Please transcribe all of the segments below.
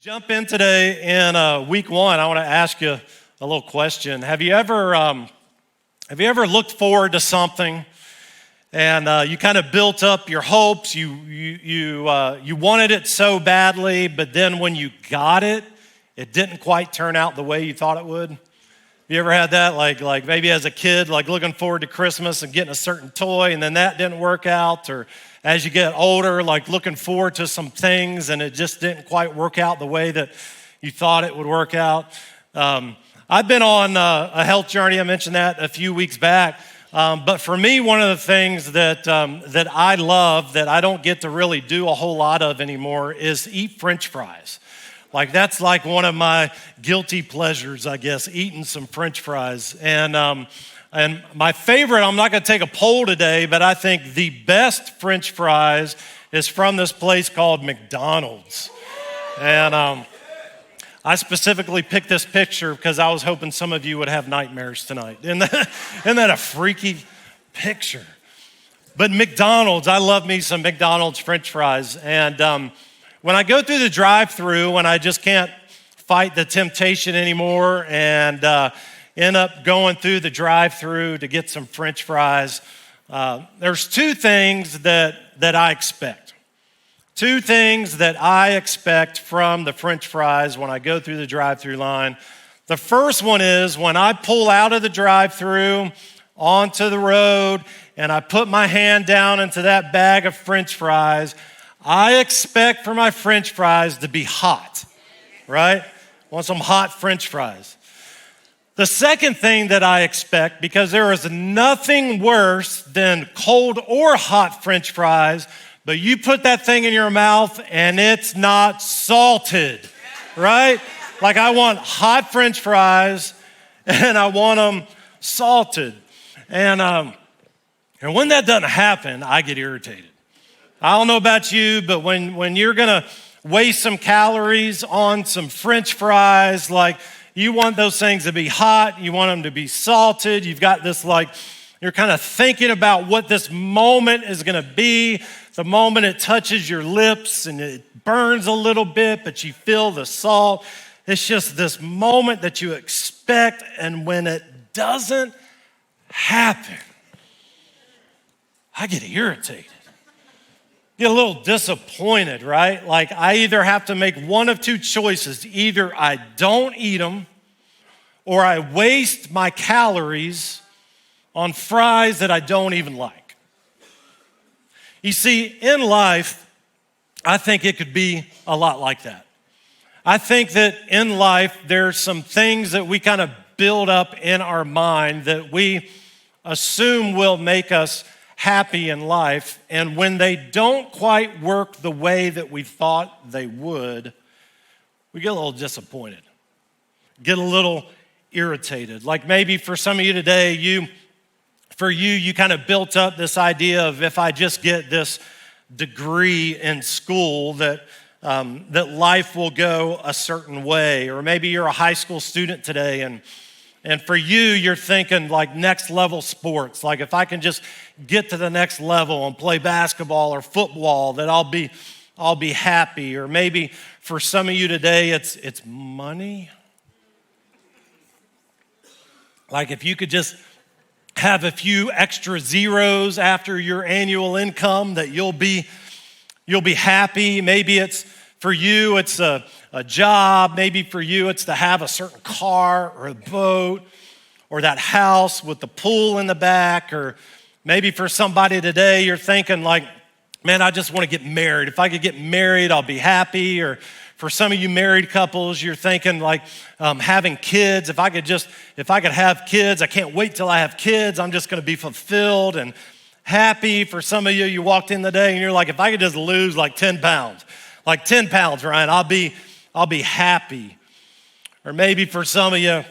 Jump in today in week one. I want to ask you a little question. Have you ever looked forward to something and you kind of built up your hopes? You wanted it so badly, but then when you got it, it didn't quite turn out the way you thought it would. You ever had that? Like maybe as a kid, like looking forward to Christmas and getting a certain toy, and then that didn't work out, or as you get older, like looking forward to some things and it just didn't quite work out the way that you thought it would work out. I've been on a health journey. I mentioned that a few weeks back. But for me, one of the things that I love that I don't get to really do a whole lot of anymore is eat French fries. Like that's like one of my guilty pleasures, I guess, eating some French fries. And my favorite, I'm not going to take a poll today, but I think the best French fries is from this place called McDonald's. And I specifically picked this picture because I was hoping some of you would have nightmares tonight. Isn't that a freaky picture? But McDonald's, I love me some McDonald's French fries. And when I go through the drive-thru, when I just can't fight the temptation anymore and end up going through the drive-thru to get some French fries, there's two things that I expect. Two things that I expect from the French fries when I go through the drive-thru line. The first one is when I pull out of the drive-thru onto the road and I put my hand down into that bag of French fries, I expect for my French fries to be hot, right? I want some hot French fries. The second thing that I expect, because there is nothing worse than cold or hot French fries, but you put that thing in your mouth and it's not salted, right? Like I want hot French fries and I want them salted. And when that doesn't happen, I get irritated. I don't know about you, but when you're gonna waste some calories on some French fries, like you want those things to be hot, you want them to be salted, you've got this like, you're kind of thinking about what this moment is gonna be, the moment it touches your lips and it burns a little bit, but you feel the salt. It's just this moment that you expect, and when it doesn't happen, I get irritated. Get a little disappointed, right? Like I either have to make one of two choices. Either I don't eat them or I waste my calories on fries that I don't even like. You see, in life, I think it could be a lot like that. I think that in life, there's some things that we kind of build up in our mind that we assume will make us happy in life, and when they don't quite work the way that we thought they would, we get a little disappointed, get a little irritated. Like maybe for some of you today, you kind of built up this idea of if I just get this degree in school that life will go a certain way. Or maybe you're a high school student today and for you, you're thinking like next level sports. Like if I can just get to the next level and play basketball or football, that I'll be happy. Or maybe for some of you today, it's money. Like if you could just have a few extra zeros after your annual income, that you'll be happy. Maybe it's for you, it's a job. Maybe for you, it's to have a certain car or a boat or that house with the pool in the back. Or maybe for somebody today, you're thinking like, man, I just want to get married. If I could get married, I'll be happy. Or for some of you married couples, you're thinking like having kids. If I could have kids, I can't wait till I have kids. I'm just going to be fulfilled and happy. For some of you, you walked in the day and you're like, if I could just lose like 10 pounds, Ryan, I'll be happy. Or maybe for some of you,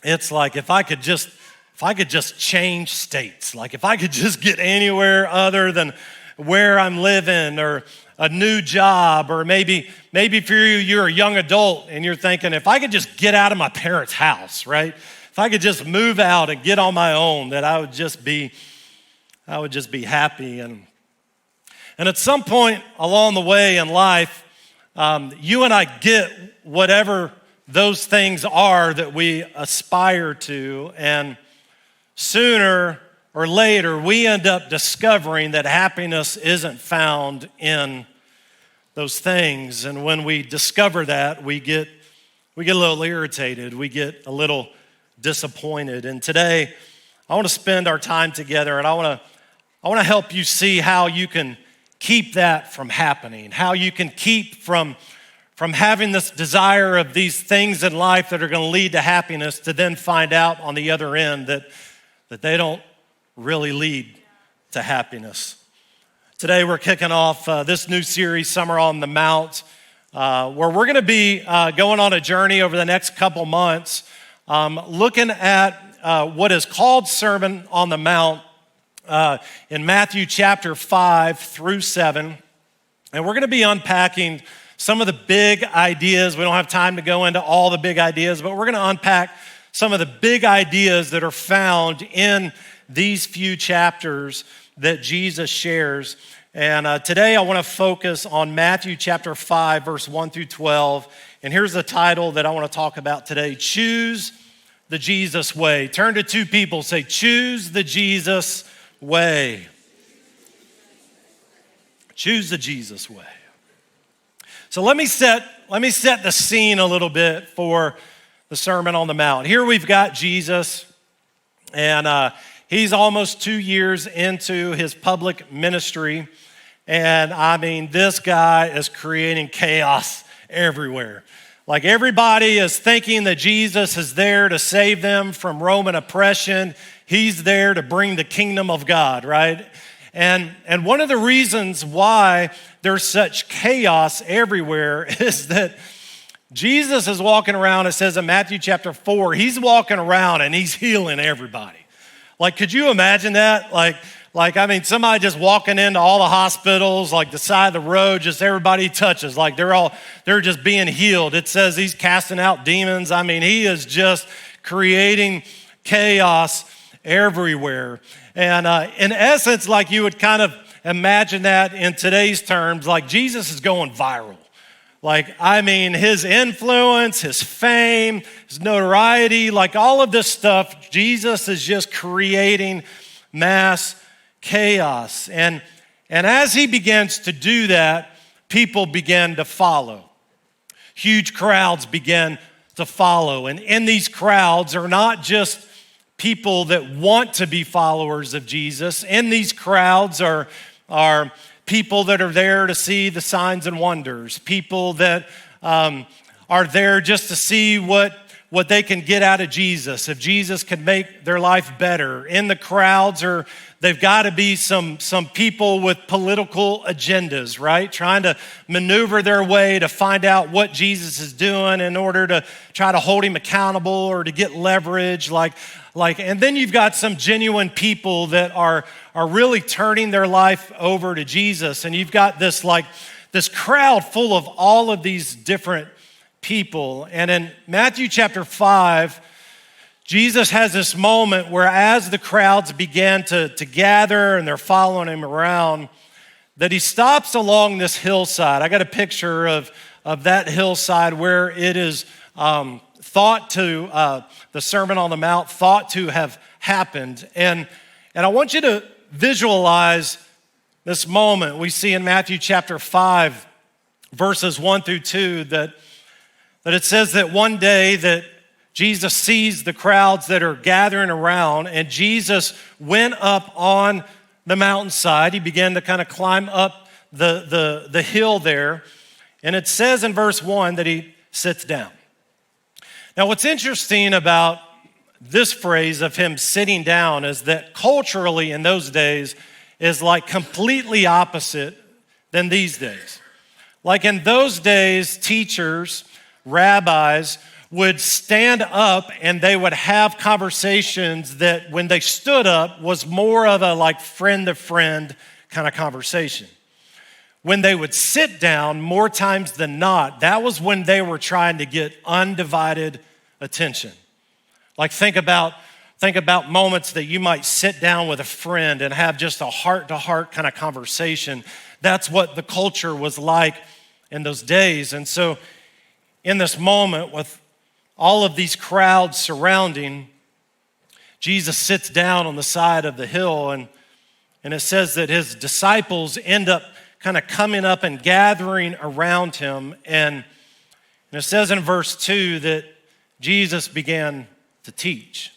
it's like if I could just change states, like if I could just get anywhere other than where I'm living, or a new job, or maybe for you, you're a young adult and you're thinking, if I could just get out of my parents' house, right? If I could just move out and get on my own, that I would just be happy. And at some point along the way in life, you and I get whatever those things are that we aspire to, and sooner or later we end up discovering that happiness isn't found in those things. And when we discover that, we get a little irritated, we get a little disappointed. And today, I want to spend our time together, and I want to help you see how you can keep that from happening, how you can keep from having this desire of these things in life that are going to lead to happiness, to then find out on the other end that they don't really lead to happiness. Today we're kicking off this new series, Summer on the Mount, where we're going to be going on a journey over the next couple months, looking at what is called Sermon on the Mount in Matthew chapter 5 through 7. And we're going to be unpacking some of the big ideas. We don't have time to go into all the big ideas, but we're going to unpack some of the big ideas that are found in these few chapters that Jesus shares. And today I want to focus on Matthew chapter 5, verse 1 through 12. And here's the title that I want to talk about today: Choose the Jesus Way. Turn to two people, say, choose the Jesus way. Choose the Jesus way. So let me set the scene a little bit for the Sermon on the Mount. Here we've got Jesus, and he's almost 2 years into his public ministry. And I mean, this guy is creating chaos everywhere. Like, everybody is thinking that Jesus is there to save them from Roman oppression. He's there to bring the kingdom of God, right? And one of the reasons why there's such chaos everywhere is that Jesus is walking around. It says in Matthew chapter 4, he's walking around and he's healing everybody. Like, could you imagine that? Like, I mean, somebody just walking into all the hospitals, like the side of the road, just everybody he touches, like they're just being healed. It says he's casting out demons. I mean, he is just creating chaos everywhere. And in essence, like, you would kind of imagine that in today's terms, like, Jesus is going viral. Like, I mean, his influence, his fame, his notoriety, like all of this stuff, Jesus is just creating mass chaos. And as he begins to do that, people began to follow. Huge crowds began to follow. And in these crowds are not just people that want to be followers of Jesus. In these crowds are people that are there to see the signs and wonders, people that are there just to see what they can get out of Jesus, if Jesus can make their life better. In the crowds they've got to be some people with political agendas, right? Trying to maneuver their way to find out what Jesus is doing in order to try to hold him accountable or to get leverage. And then you've got some genuine people that are really turning their life over to Jesus. And you've got this crowd full of all of these different people. And in Matthew chapter 5, Jesus has this moment where, as the crowds began to gather and they're following him around, that he stops along this hillside. I got a picture of that hillside where it is thought to, the Sermon on the Mount, thought to have happened. And I want you to visualize this moment. We see in Matthew chapter 5, verses 1 through 2, that it says that one day that Jesus sees the crowds that are gathering around, and Jesus went up on the mountainside. He began to kind of climb up the hill there. And it says in verse 1 that he sits down. Now, what's interesting about this phrase of him sitting down is that culturally in those days is like completely opposite than these days. Like, in those days, teachers, rabbis would stand up and they would have conversations that, when they stood up, was more of a like friend-to-friend kind of conversation. When they would sit down, more times than not, that was when they were trying to get undivided attention. Like, think about moments that you might sit down with a friend and have just a heart-to-heart kind of conversation. That's what the culture was like in those days. And so in this moment with all of these crowds surrounding, Jesus sits down on the side of the hill, and it says that his disciples end up kind of coming up and gathering around him. And it says in verse 2 that Jesus began to teach.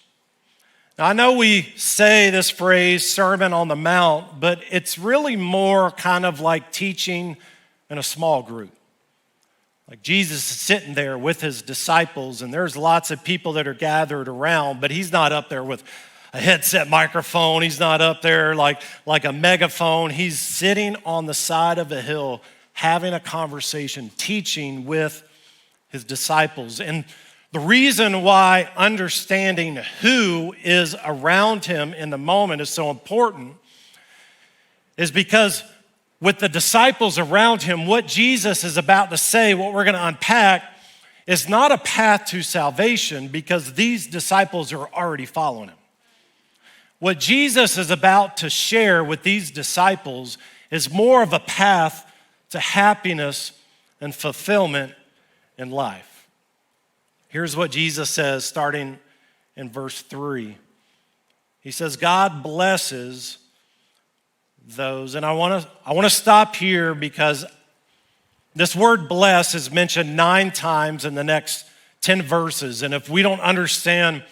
Now, I know we say this phrase, Sermon on the Mount, but it's really more kind of like teaching in a small group. Like Jesus is sitting there with his disciples, and there's lots of people that are gathered around, but he's not up there with a headset microphone. He's not up there like a megaphone. He's sitting on the side of a hill having a conversation, teaching with his disciples. And the reason why understanding who is around him in the moment is so important is because with the disciples around him, what Jesus is about to say, what we're going to unpack, is not a path to salvation because these disciples are already following him. What Jesus is about to share with these disciples is more of a path to happiness and fulfillment in life. Here's what Jesus says starting in verse 3. He says, God blesses those, and I want to stop here because this word bless is mentioned 9 times in the next 10 verses, and if we don't understand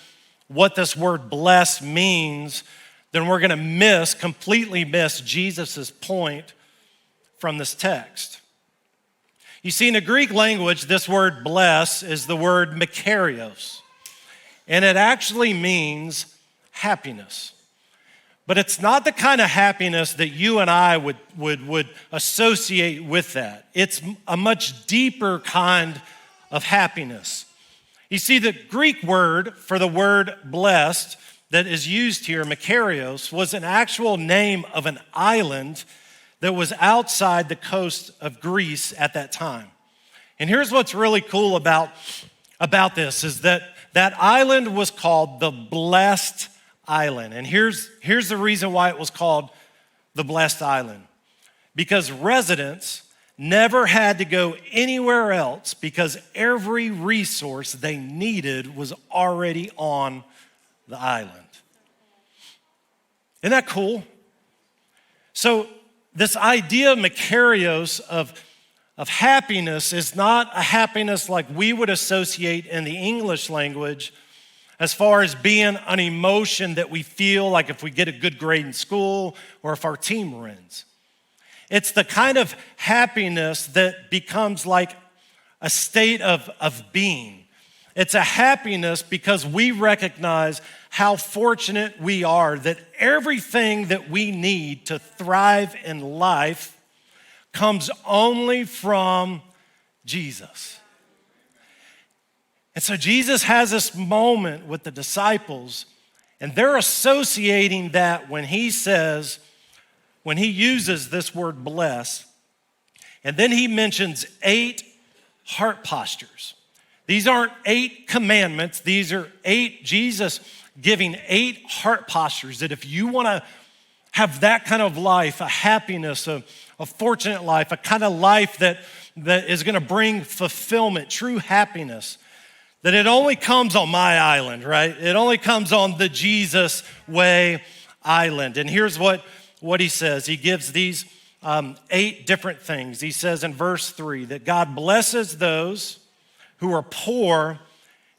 what this word bless means, then we're going to completely miss Jesus' point from this text. You see, in the Greek language, this word bless is the word makarios, and it actually means happiness. But it's not the kind of happiness that you and I would associate with that. It's a much deeper kind of happiness. You see, the Greek word for the word blessed that is used here, makarios, was an actual name of an island that was outside the coast of Greece at that time. And here's what's really cool about this is that island was called the Blessed Island. And here's the reason why it was called the Blessed Island. Because residents never had to go anywhere else because every resource they needed was already on the island. Isn't that cool? So this idea of makarios of happiness is not a happiness like we would associate in the English language as far as being an emotion that we feel like if we get a good grade in school or if our team wins. It's the kind of happiness that becomes like a state of being. It's a happiness because we recognize how fortunate we are that everything that we need to thrive in life comes only from Jesus. And so Jesus has this moment with the disciples, and they're associating that when he uses this word bless, and then he mentions 8 heart postures. These aren't 8 commandments. These are 8, Jesus giving 8 heart postures that if you want to have that kind of life, a happiness, a fortunate life, a kind of life that is going to bring fulfillment, true happiness, that it only comes on my island, right? It only comes on the Jesus way island. And here's what he says. He gives these 8 different things. He says in verse 3 that God blesses those who are poor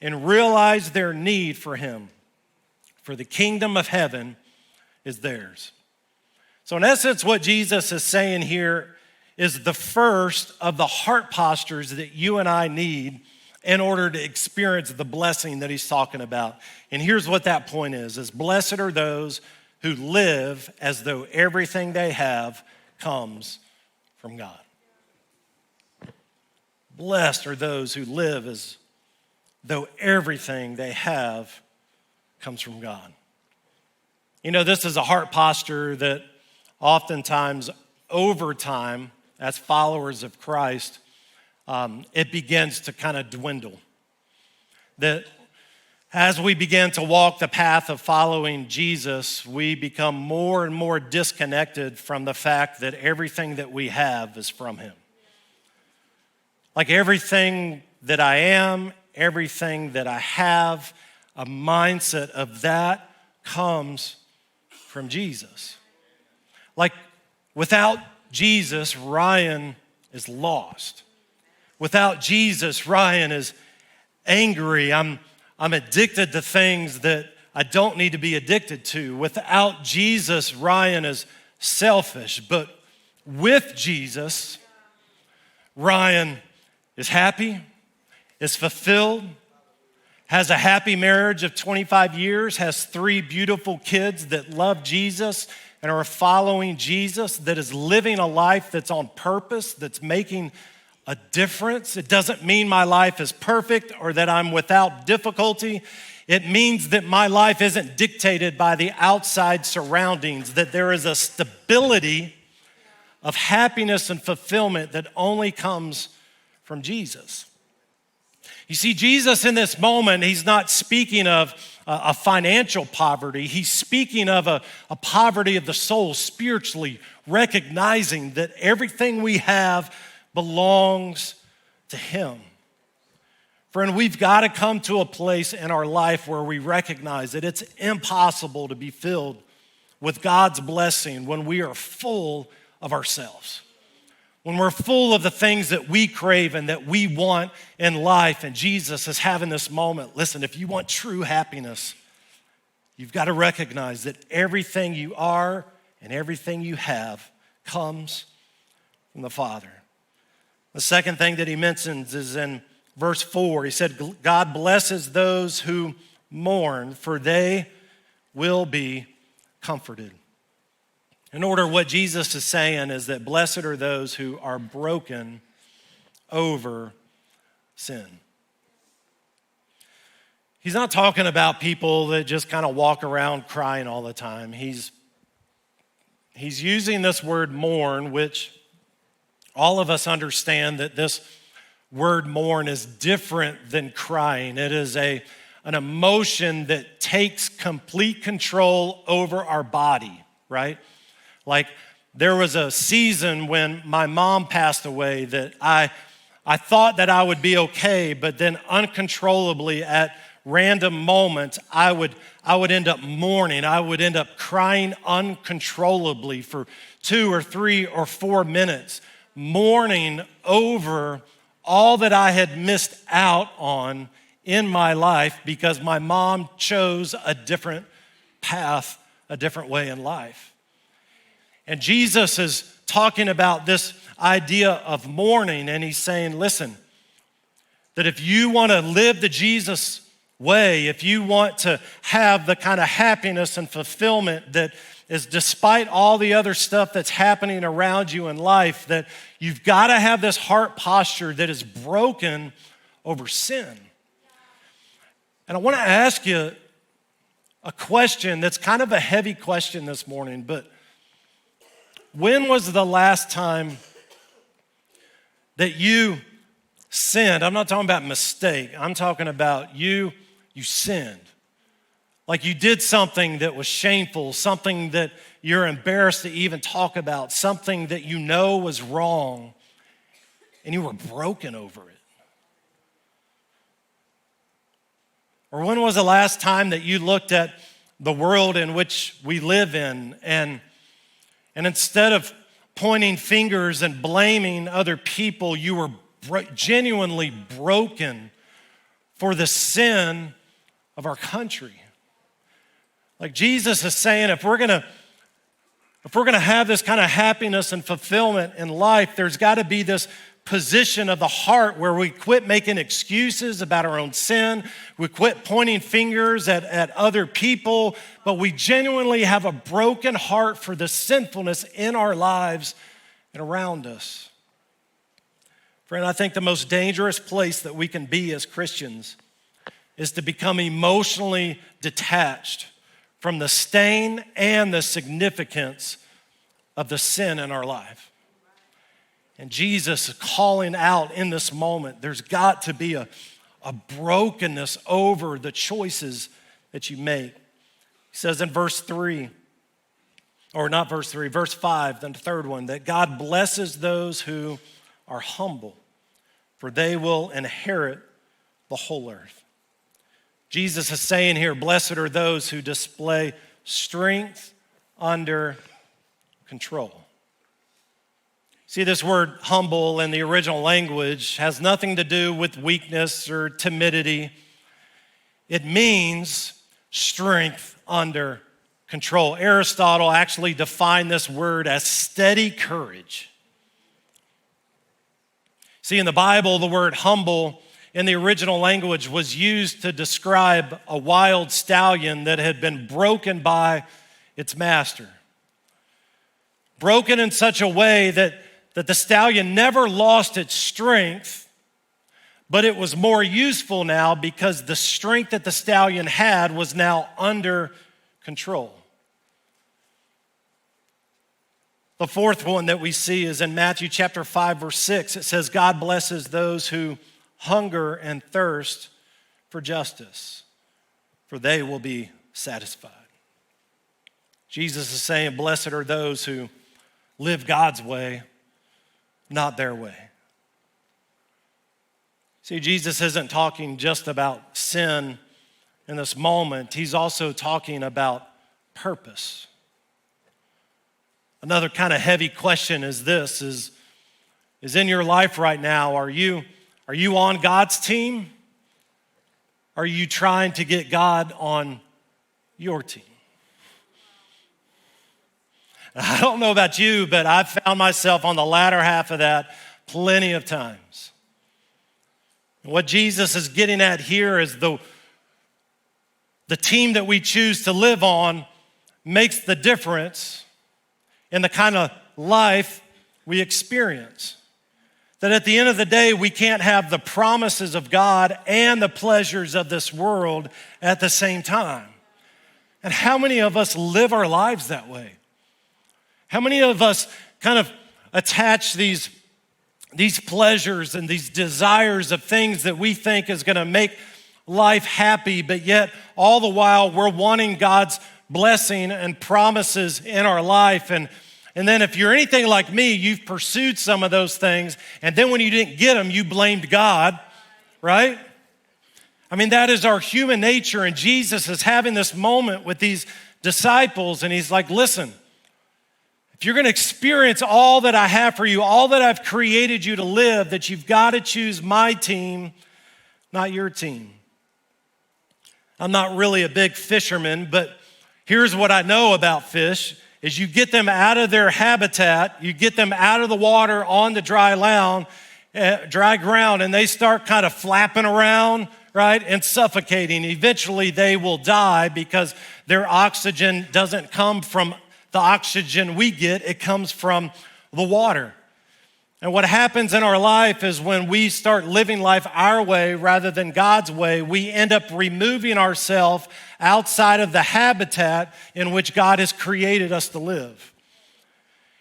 and realize their need for him, for the kingdom of heaven is theirs. So in essence, what Jesus is saying here is the first of the heart postures that you and I need in order to experience the blessing that he's talking about. And here's what that point is blessed are those who live as though everything they have comes from God. Blessed are those who live as though everything they have comes from God. You know, this is a heart posture that oftentimes over time, as followers of Christ, it begins to kind of dwindle. That as we begin to walk the path of following Jesus, we become more and more disconnected from the fact that everything that we have is from him. Like everything that I am, everything that I have, a mindset of that comes from Jesus. Like without Jesus, Ryan is lost. Without Jesus, Ryan is angry. I'm addicted to things that I don't need to be addicted to. Without Jesus, Ryan is selfish. But with Jesus, Ryan is happy, is fulfilled, has a happy marriage of 25 years, has 3 beautiful kids that love Jesus and are following Jesus, that is living a life that's on purpose, that's making a difference. It doesn't mean my life is perfect or that I'm without difficulty. It means that my life isn't dictated by the outside surroundings, that there is a stability of happiness and fulfillment that only comes from Jesus. You see, Jesus in this moment, he's not speaking of a financial poverty. He's speaking of a poverty of the soul, spiritually recognizing that everything we have belongs to him. Friend, we've got to come to a place in our life where we recognize that it's impossible to be filled with God's blessing when we are full of ourselves. When we're full of the things that we crave and that we want in life, and Jesus is having this moment. Listen, if you want true happiness, you've got to recognize that everything you are and everything you have comes from the Father. The second thing that he mentions is in verse 4. He said, God blesses those who mourn, for they will be comforted. In order, what Jesus is saying is that blessed are those who are broken over sin. He's not talking about people that just kind of walk around crying all the time. He's using this word mourn, which all of us understand that this word mourn is different than crying. It is an emotion that takes complete control over our body, right? Like there was a season when my mom passed away that I thought that I would be okay, but then uncontrollably at random moments, I would end up mourning. I would end up crying uncontrollably for 2 or 3 or 4 minutes, mourning over all that I had missed out on in my life because my mom chose a different path, a different way in life. And Jesus is talking about this idea of mourning, and he's saying, listen, that if you want to live the Jesus way, if you want to have the kind of happiness and fulfillment that is despite all the other stuff that's happening around you in life, that you've got to have this heart posture that is broken over sin. And I want to ask you a question that's kind of a heavy question this morning, but when was the last time that you sinned? I'm not talking about mistake. I'm talking about you sinned. Like you did something that was shameful, something that you're embarrassed to even talk about, something that you know was wrong, and you were broken over it. Or when was the last time that you looked at the world in which we live in and instead of pointing fingers and blaming other people, you were genuinely broken for the sin of our country? Like Jesus is saying, if we're gonna have this kind of happiness and fulfillment in life, there's got to be this position of the heart where we quit making excuses about our own sin, we quit pointing fingers at other people, but we genuinely have a broken heart for the sinfulness in our lives and around us. Friend, I think the most dangerous place that we can be as Christians is to become emotionally detached from the stain and the significance of the sin in our life. And Jesus is calling out in this moment, there's got to be a brokenness over the choices that you make. He says in verse 3, or not verse 3, verse 5, then the third one, that God blesses those who are humble, for they will inherit the whole earth. Jesus is saying here, blessed are those who display strength under control. See, this word humble in the original language has nothing to do with weakness or timidity. It means strength under control. Aristotle actually defined this word as steady courage. See, in the Bible, the word humble in the original language was used to describe a wild stallion that had been broken by its master. Broken in such a way that the stallion never lost its strength, but it was more useful now because the strength that the stallion had was now under control. The fourth one that we see is in Matthew chapter 5, verse 6. It says, God blesses those who hunger and thirst for justice, for they will be satisfied. Jesus is saying, blessed are those who live God's way, not their way. See, Jesus isn't talking just about sin in this moment. He's also talking about purpose. Another kind of heavy question is this, is in your life right now, are you on God's team? Are you trying to get God on your team? I don't know about you, but I've found myself on the latter half of that plenty of times. What Jesus is getting at here is the team that we choose to live on makes the difference in the kind of life we experience. That at the end of the day, we can't have the promises of God and the pleasures of this world at the same time. And how many of us live our lives that way? How many of us kind of attach these pleasures and these desires of things that we think is going to make life happy, but yet all the while we're wanting God's blessing and promises in our life. And then if you're anything like me, you've pursued some of those things, and then when you didn't get them, you blamed God, right? I mean, that is our human nature, and Jesus is having this moment with these disciples, and he's like, listen, if you're going to experience all that I have for you, all that I've created you to live, that you've got to choose my team, not your team. I'm not really a big fisherman, but here's what I know about fish, is you get them out of their habitat, you get them out of the water on the dry ground, and they start kind of flapping around, right, and suffocating. Eventually, they will die because their oxygen doesn't come from the oxygen we get, it comes from the water. And what happens in our life is when we start living life our way rather than God's way, we end up removing ourselves outside of the habitat in which God has created us to live.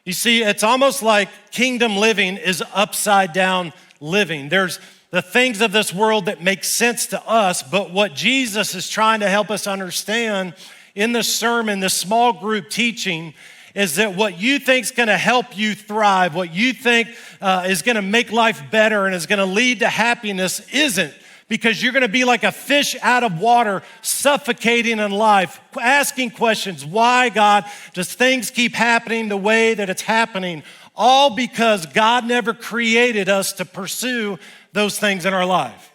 You see, it's almost like kingdom living is upside down living. There's the things of this world that make sense to us, but what Jesus is trying to help us understand in this sermon, this small group teaching, is that what you think is going to help you thrive, what you think is going to make life better and is going to lead to happiness isn't, because you're going to be like a fish out of water, suffocating in life, asking questions. Why, God, does things keep happening the way that it's happening? All because God never created us to pursue those things in our life.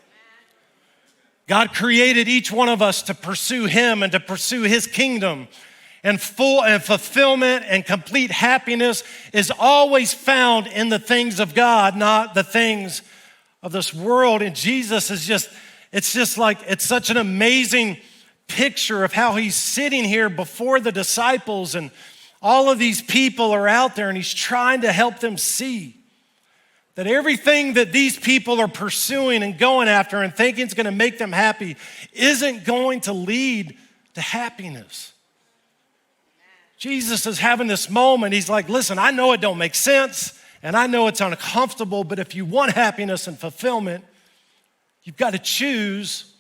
God created each one of us to pursue Him and to pursue His kingdom. And full and fulfillment and complete happiness is always found in the things of God, not the things of this world. And Jesus is it's such an amazing picture of how He's sitting here before the disciples, and all of these people are out there, and He's trying to help them see that everything that these people are pursuing and going after and thinking is going to make them happy isn't going to lead to happiness. Jesus is having this moment. He's like, listen, I know it don't make sense, and I know it's uncomfortable, but if you want happiness and fulfillment, you've got to choose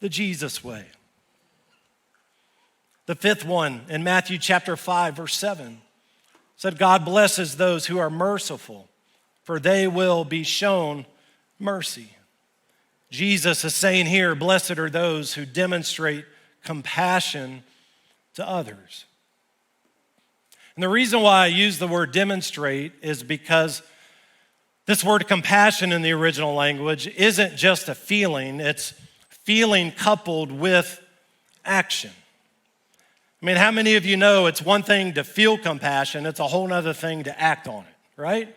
the Jesus way. The fifth one in Matthew chapter 5, verse 7 said, God blesses those who are merciful, for they will be shown mercy. Jesus is saying here, blessed are those who demonstrate compassion to others. And the reason why I use the word demonstrate is because this word compassion in the original language isn't just a feeling, it's feeling coupled with action. I mean, how many of you know it's one thing to feel compassion, it's a whole other thing to act on it, right?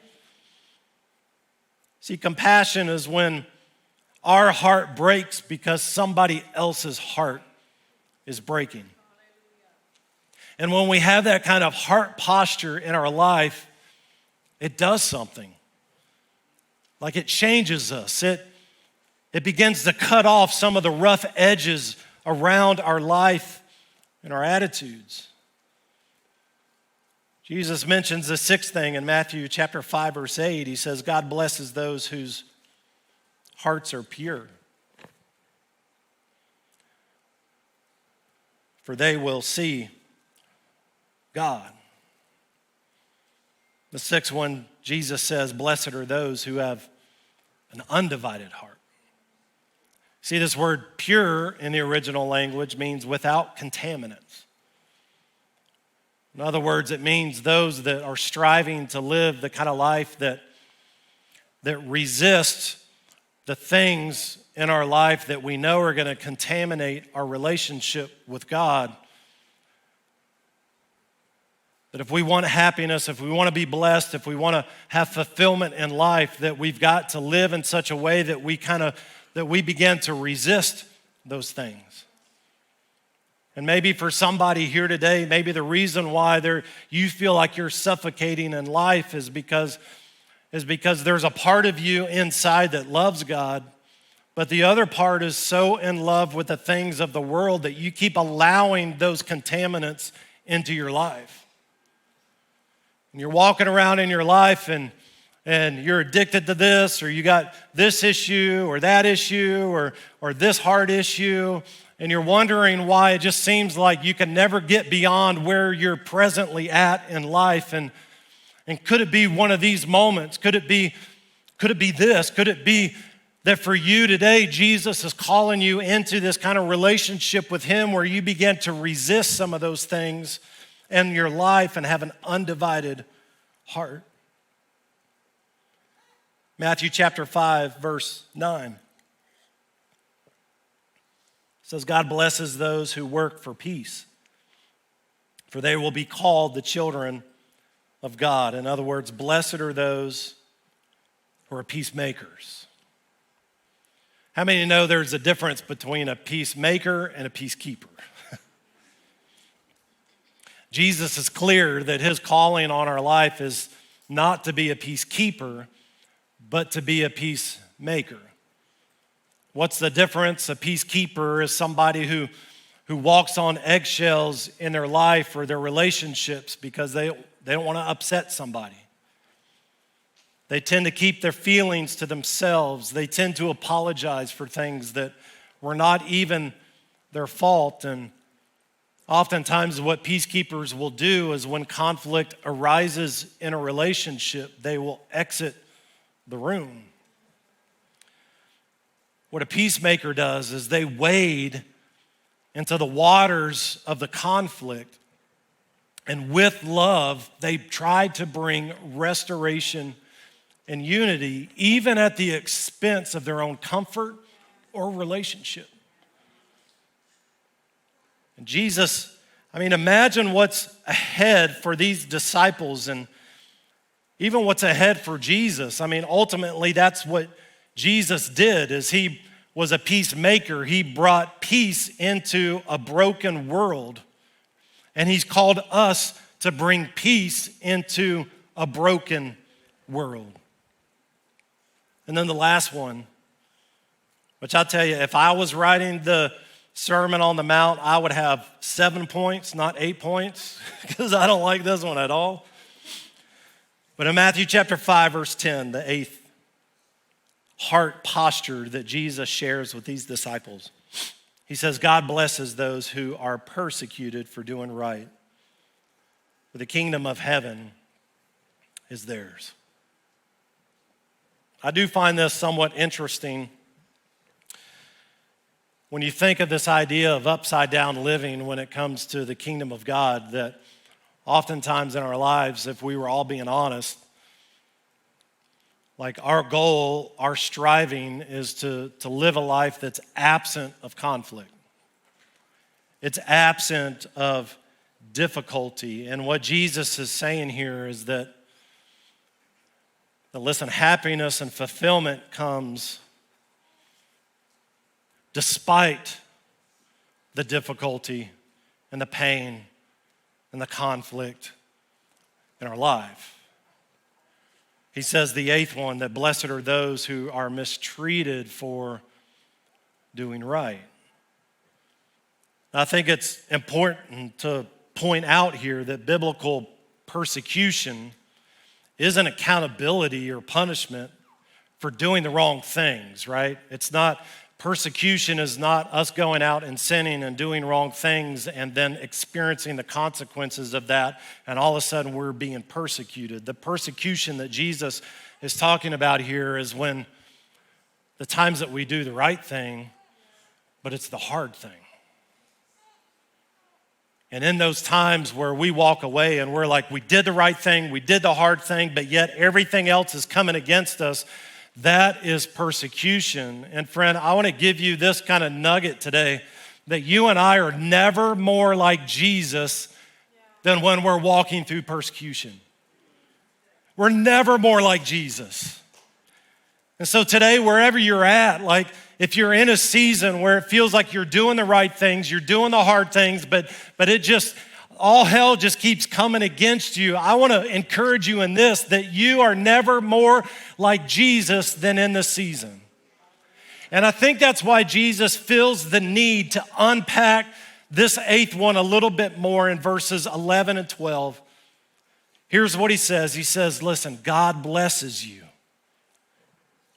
See, compassion is when our heart breaks because somebody else's heart is breaking. And when we have that kind of heart posture in our life, it does something. Like it changes us. It begins to cut off some of the rough edges around our life and our attitudes. Jesus mentions the sixth thing in Matthew chapter 5, verse 8. He says, God blesses those whose hearts are pure, for they will see God. The sixth one, Jesus says, blessed are those who have an undivided heart. See, this word pure in the original language means without contaminants. In other words, it means those that are striving to live the kind of life that resists the things in our life that we know are going to contaminate our relationship with God. That if we want happiness, if we want to be blessed, if we want to have fulfillment in life, that we've got to live in such a way that we begin to resist those things. And maybe for somebody here today, maybe the reason why you feel like you're suffocating in life is because there's a part of you inside that loves God, but the other part is so in love with the things of the world that you keep allowing those contaminants into your life. And you're walking around in your life and you're addicted to this, or you got this issue or that issue or this heart issue, and you're wondering why it just seems like you can never get beyond where you're presently at in life. And could it be one of these moments? Could it be this? Could it be that for you today, Jesus is calling you into this kind of relationship with Him where you begin to resist some of those things in your life and have an undivided heart? Matthew chapter 5, verse 9 says, God blesses those who work for peace, for they will be called the children of God. In other words, blessed are those who are peacemakers. How many know there's a difference between a peacemaker and a peacekeeper? Jesus is clear that His calling on our life is not to be a peacekeeper, but to be a peacemaker. What's the difference? A peacekeeper is somebody who walks on eggshells in their life or their relationships because they don't want to upset somebody. They tend to keep their feelings to themselves. They tend to apologize for things that were not even their fault. And oftentimes what peacekeepers will do is when conflict arises in a relationship, they will exit the room. What a peacemaker does is they wade into the waters of the conflict, and with love, they try to bring restoration and unity, even at the expense of their own comfort or relationship. And Jesus, imagine what's ahead for these disciples and even what's ahead for Jesus. Ultimately, that's what Jesus did, is He was a peacemaker. He brought peace into a broken world. And He's called us to bring peace into a broken world. And then the last one, which I'll tell you, if I was writing the Sermon on the Mount, I would have 7 points, not 8 points, because I don't like this one at all. But in Matthew chapter 5, verse 10, the eighth heart posture that Jesus shares with these disciples, He says, God blesses those who are persecuted for doing right, for the kingdom of heaven is theirs. I do find this somewhat interesting when you think of this idea of upside down living when it comes to the kingdom of God, that oftentimes in our lives, if we were all being honest, like our goal, our striving is to live a life that's absent of conflict. It's absent of difficulty. And what Jesus is saying here is that listen, happiness and fulfillment comes despite the difficulty and the pain and the conflict in our life. He says the eighth one, that blessed are those who are mistreated for doing right. I think it's important to point out here that biblical persecution isn't accountability or punishment for doing the wrong things, right? Persecution is not us going out and sinning and doing wrong things and then experiencing the consequences of that, and all of a sudden we're being persecuted. The persecution that Jesus is talking about here is when the times that we do the right thing, but it's the hard thing. And in those times where we walk away and we're like, we did the right thing, we did the hard thing, but yet everything else is coming against us, that is persecution. And friend, I want to give you this kind of nugget today, that you and I are never more like Jesus than when we're walking through persecution. We're never more like Jesus. And so today, wherever you're at, like if you're in a season where it feels like you're doing the right things, you're doing the hard things, but it just, all hell just keeps coming against you, I want to encourage you in this, that you are never more like Jesus than in this season. And I think that's why Jesus feels the need to unpack this eighth one a little bit more in verses 11 and 12. Here's what he says. He says, listen, God blesses you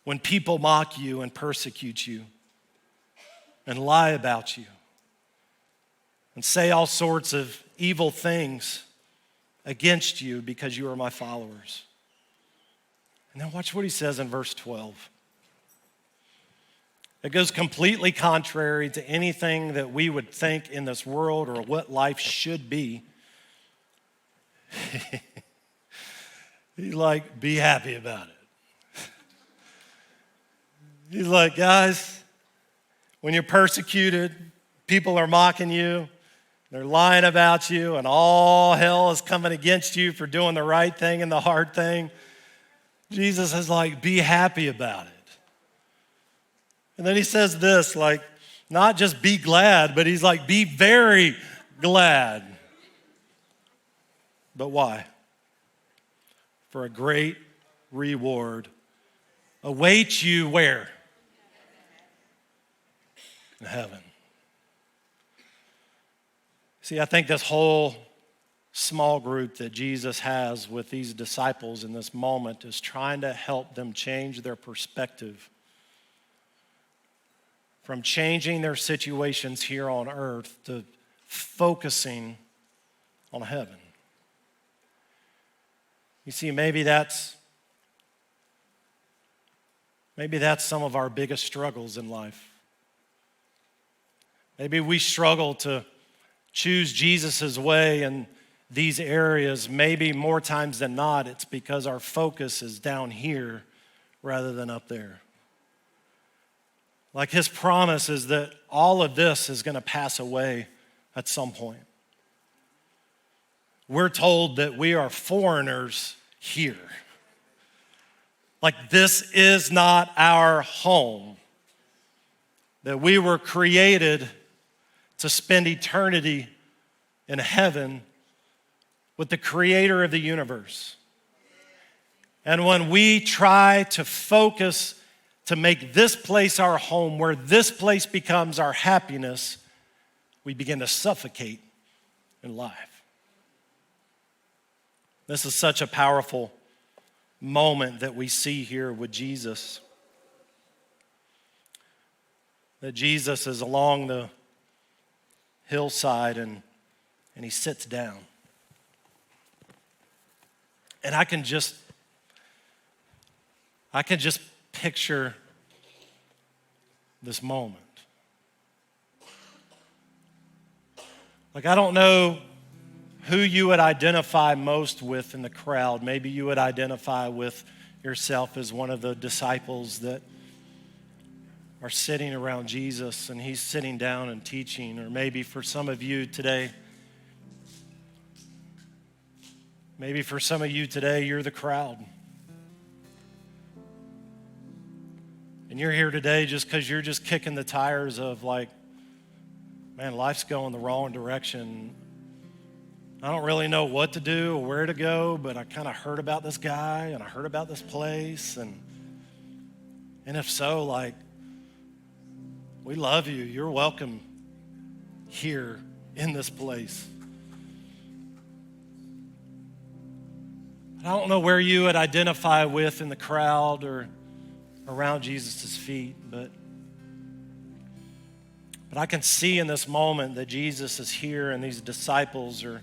when people mock you and persecute you and lie about you and say all sorts of evil things against you because you are my followers. And then watch what he says in verse 12. It goes completely contrary to anything that we would think in this world or what life should be. He's like, be happy about it. He's like, guys, when you're persecuted, people are mocking you, they're lying about you, and all hell is coming against you for doing the right thing and the hard thing. Jesus is like, be happy about it. And then he says this, like, not just be glad, but he's like, be very glad. But why? For a great reward awaits you where? In heaven. See, I think this whole small group that Jesus has with these disciples in this moment is trying to help them change their perspective from changing their situations here on earth to focusing on heaven. You see, maybe that's some of our biggest struggles in life. Maybe we struggle to choose Jesus' way in these areas. Maybe more times than not, it's because our focus is down here rather than up there. Like his promise is that all of this is going to pass away at some point. We're told that we are foreigners here. Like this is not our home. That we were created to spend eternity in heaven with the creator of the universe. And when we try to focus to make this place our home, where this place becomes our happiness, we begin to suffocate in life. This is such a powerful moment that we see here with Jesus. That Jesus is along the hillside and he sits down. And I can just picture this moment. Like, I don't know who you would identify most with in the crowd. Maybe you would identify with yourself as one of the disciples that are sitting around Jesus and he's sitting down and teaching. Or maybe for some of you today, you're the crowd. And you're here today just because you're just kicking the tires of like, man, life's going the wrong direction. I don't really know what to do or where to go, but I kind of heard about this guy and I heard about this place. And if so, like, we love you. You're welcome here in this place. I don't know where you would identify with in the crowd or around Jesus' feet, but I can see in this moment that Jesus is here and these disciples are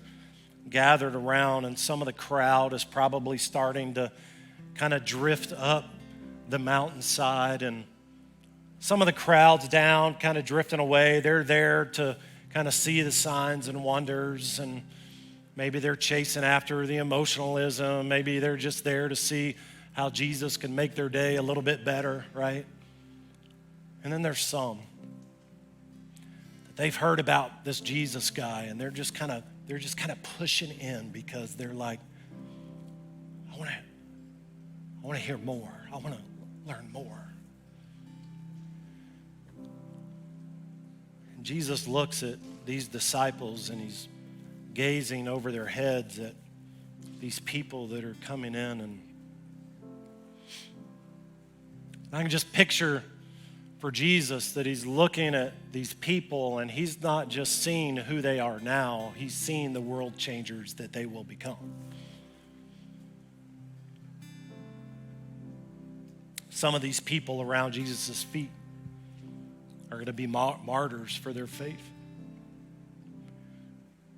gathered around, and some of the crowd is probably starting to kind of drift up the mountainside, and some of the crowd's down, kind of drifting away. They're there to kind of see the signs and wonders, and maybe they're chasing after the emotionalism. Maybe they're just there to see how Jesus can make their day a little bit better, right? And then there's some that they've heard about this Jesus guy, and they're just kind of pushing in because they're like, I want to hear more. I want to learn more. And Jesus looks at these disciples and he's gazing over their heads at these people that are coming in, and I can just picture for Jesus that he's looking at these people and he's not just seeing who they are now, he's seeing the world changers that they will become. Some of these people around Jesus' feet are going to be martyrs for their faith.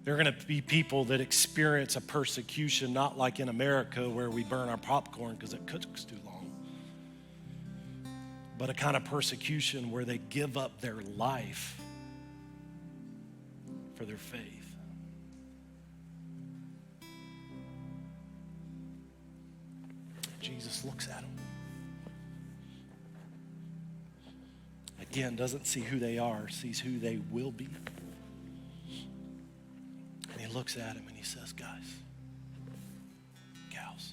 They're going to be people that experience a persecution, not like in America where we burn our popcorn because it cooks too long, but a kind of persecution where they give up their life for their faith. Jesus looks at them. Again, doesn't see who they are, sees who they will be. And he looks at him and he says, guys, gals,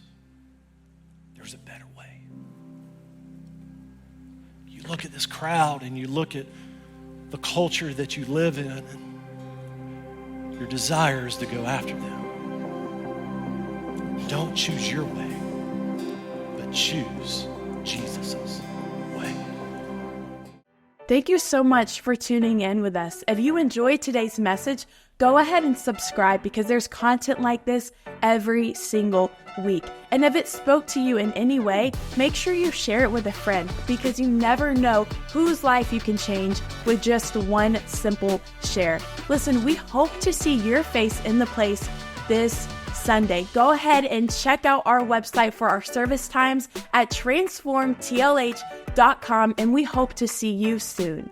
there's a better way. You look at this crowd and you look at the culture that you live in, and your desire is to go after them. Don't choose your way, but choose Jesus's way. Thank you so much for tuning in with us. If you enjoyed today's message, go ahead and subscribe because there's content like this every single week. And if it spoke to you in any way, make sure you share it with a friend because you never know whose life you can change with just one simple share. Listen, we hope to see your face in the place this Sunday. Go ahead and check out our website for our service times at transformtlh.com, and we hope to see you soon.